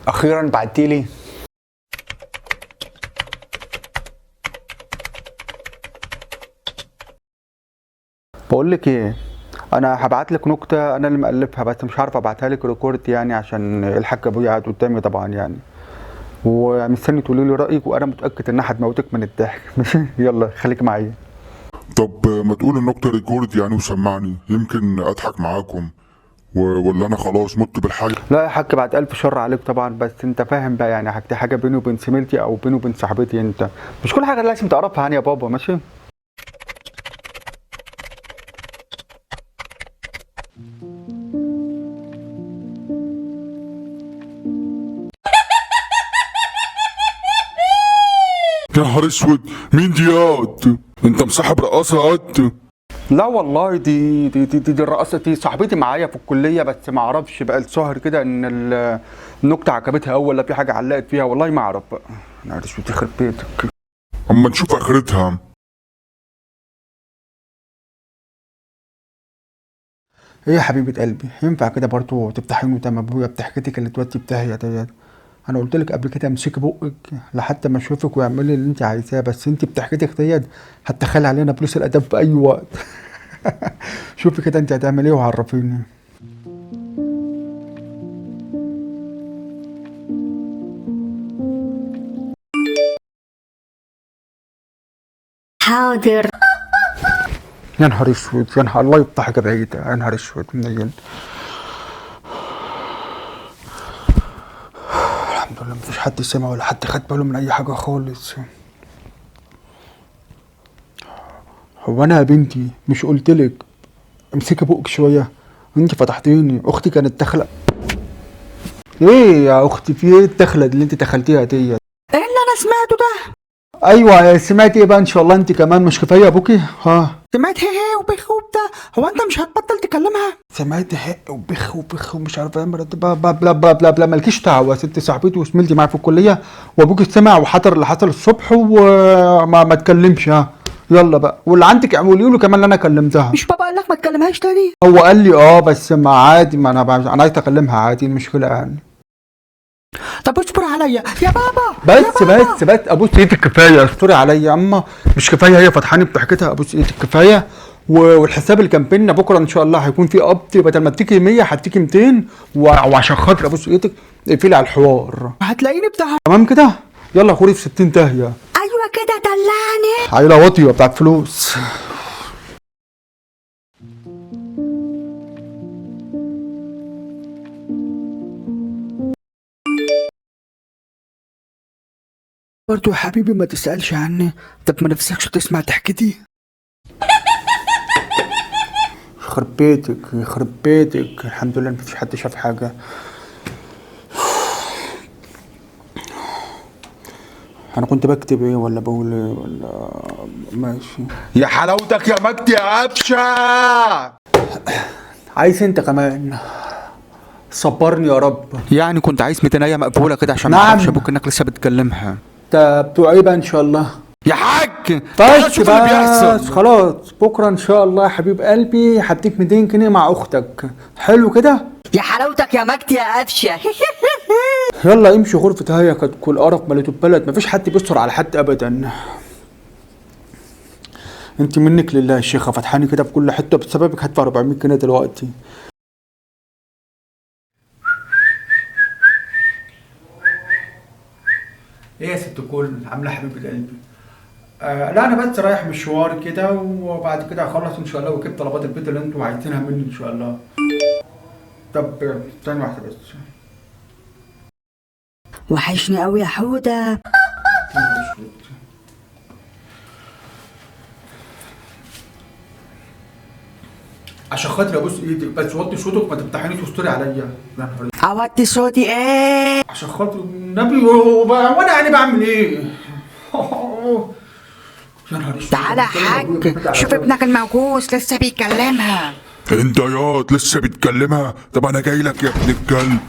اخيرا بعتيلي. بقول لك ايه، انا هبعت لك نكته انا اللي مألفها، بس مش عارف ابعتها لك ريكورد يعني عشان الحاج ابويا قاعد قدامي طبعا يعني، ومستني تقولي لي رايك، وانا متاكد انها هتموتك من الضحك. ماشي يلا خليك معايا. طب ما تقول النكتة ريكورد يعني وسمعني يمكن اضحك معاكم ولا انا خلاص مت بالحي. لا يا حاج، بعد الف شر عليك طبعا، بس انت فاهم بقى يعني حاجتي حاجه بيني وبين زميلتي او بيني وبين صاحبتي، انت مش كل حاجه لازم تعرفها يعني يا بابا. ماشي. يا نهار اسود، مين دي ياض؟ انت مصاحب رقاصة ياض؟ لا والله دي الرقاصه دي صاحبتي معايا في الكليه، بس ما اعرفش بقى الظاهر كده ان النكته عجبتها قوي ولا في حاجه علقت فيها، والله ما اعرف بقى. انا عارف يخرب بيتك. اما نشوف اخرتها. ايه يا حبيبه قلبي، ينفع كده برضه تفتحيني قدام ابويا بضحكتك اللي تودي بتاعي ديت؟ انا قلت لك قبل كده امسكي بقك لحد ما اشوفك واعملي اللي انت عايزاه، بس انت بضحكتك ديت هتدخلي علينا بوليس الاداب في اي وقت. شوفي كده انت هتعمل ايه وعرفيني. حاضر. يا نهار اسود، يا نهار الله يفتحك بعيد، يا نهار اسود منيل. الحمد لله مفيش حد سمع ولا حد خد باله من اي حاجه خالص. هو انا يا بنتي مش قلتلك امسكي بقك شويه؟ انت فتحتيني، اختي كانت تخلق. ايه يا اختي، في ايه الدخله اللي انت دخلتيها ديت؟ ايه اللي انا سمعته ده؟ ايوه سمعت ايه بقى؟ ان شاء الله انت كمان مش كفايه ابوكي؟ ها سمعت هي وبخ وبتاع. هو انت مش هتبطل تكلمها؟ سمعت حق وبخ وبخ ومش عارف ايه بلا بلا بلا بلا بلا بلا. مالكيش دعوه، ست صاحبتي وزميلتي معايا في الكليه، وابوك سمع وحضر اللي حصل الصبح وما ما اتكلمش. ها يلا بقى، واللي عندك اعملي له كمان اللي انا كلمتها. مش بابا قال لك ما تكلمهاش تاني؟ هو قال لي بس ما عادي، ما انا عايز اكلمها عادي، المشكله يعني. طب اصبر عليا يا بابا. بس بس ابوس ايدك كفايه، استوري عليا اما مش كفايه هي فتحاني بضحكتها؟ ابوس ايدك كفايه. والحساب اللي كان بينا بكره ان شاء الله هيكون فيه قبض، بدل ما تيجي 100 هتيجي 200، وعشان خاطر ابوس ايدك اقفلي على الحوار. هتلاقيني بتاع. تمام كده؟ يلا خوري في 60 داهيه. ايوه كده دلعني. عيله واطيه بتاعت فلوس. برضه يا حبيبي ما تسألش عني. طب ما نفسكش تسمع ضحكتي؟ يخرب بيتك يخرب بيتك، الحمد لله مفيش حد شاف حاجه. انا كنت بكتب ايه ولا بقول ايه ولا ماشي؟ يا حلاوتك يا مجدي يا قفشه. عايز انت كمان صبرني يا رب. يعني كنت عايز ميتينية مقفوله كده عشان ما اعرفش ابوك انك لسه بتكلمها. انت بتوع ايه بقى ان شاء الله يا حاج؟ بس خلاص بكره ان شاء الله يا حبيب قلبي هديك 200 جنيه مع اختك، حلو كده؟ يا حلاوتك يا مجدي يا قفشه. يلا امشي غرفة هيا، كل قرف مليته البلد، مفيش حد بيستر على حد ابدا. انت منك لله يا شيخة، فتحاني كده في كل حتة، بسببك هدفع 400 جنيه دلوقتي. ايه يا ست الكل، عاملة حبيبة قلبي؟ لا انا بس رايح مشوار كده، وبعد كده هخلص ان شاء الله واجيب طلبات البيت اللي انتوا عايزينها مني ان شاء الله. طب ثانية واحدة بس. وحشني قوي يا حوده. عشان خاطر ابوس ايدك بس وطي صوتك، ما تفتحينيش وستوري عليا. اوطي صوتي ايه؟ عشان خاطر النبي، وانا يعني بعمل ايه؟ يا نهار اسود. تعالى يا حاج، شوف ابنك الموجوس لسه بيكلمها. انت ياض لسه بتكلمها؟ طب انا جاي لك يا ابن الكلب.